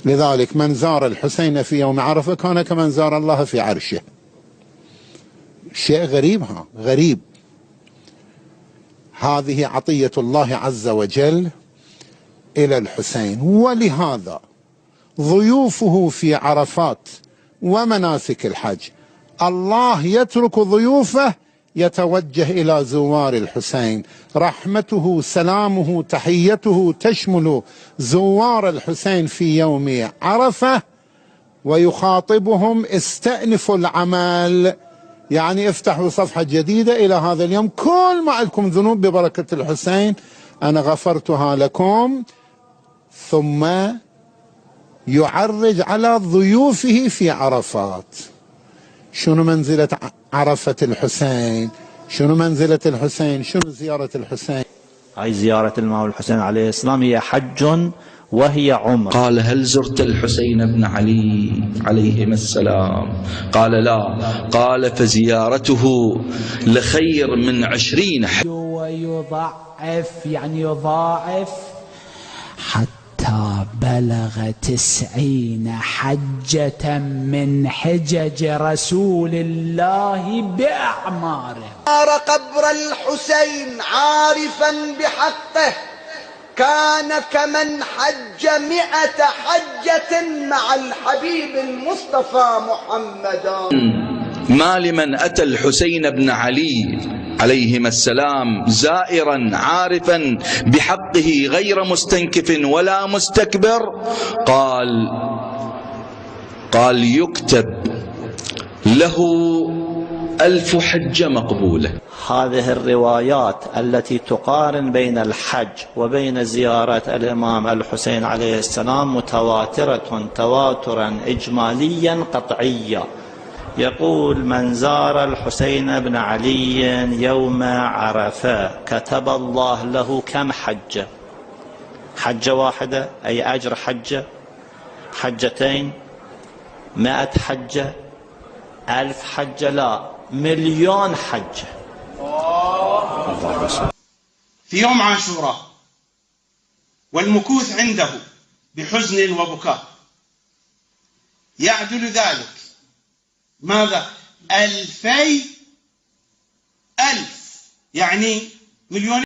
لذلك من زار الحسين في يوم عرفة كان كمن زار الله في عرشه. شيء غريب، غريب. هذه عطية الله عز وجل إلى الحسين. ولهذا ضيوفه في عرفات ومناسك الحج الله يترك ضيوفه يتوجه إلى زوار الحسين. رحمته سلامه تحيته تشمل زوار الحسين في يوم عرفة، ويخاطبهم استأنفوا العمل، يعني افتحوا صفحة جديدة إلى هذا اليوم. كل ما عندكم ذنوب ببركة الحسين أنا غفرتها لكم. ثم يعرج على ضيوفه في عرفات. شنو منزلة عرفة الحسين؟ شنو منزلة الحسين؟ شنو زيارة الحسين؟ هاي زيارة الإمام الحسين عليه السلام هي حج وهي عمر. قال: هل زرت الحسين بن علي عليهما السلام؟ قال: لا. قال: فزيارته لخير من 20 حج. ويضعف، يعني يضاعف حتى بلغ 90 حجة من حجج رسول الله بأعماره. زار قبر الحسين عارفا بحقه كان كمن حج 100 حجة مع الحبيب المصطفى محمدا. ما لمن أتى الحسين بن علي عليهما السلام زائرا عارفا بحقه غير مستنكف ولا مستكبر، قال يكتب له 1000 حجة مقبولة. هذه الروايات التي تقارن بين الحج وبين زيارة الإمام الحسين عليه السلام متواترة تواترا إجماليا قطعيا. يقول: من زار الحسين بن علي يوم عرفة كتب الله له كم حجة؟ حجة واحدة أي أجر حجة، حجتين، 100 حجة، 1000 حجة، لا، 1,000,000 حجة. في يوم عاشوراء والمكوث عنده بحزن وبكاء يعدل ذلك ماذا؟ 2000 ألف، يعني 1,000,000.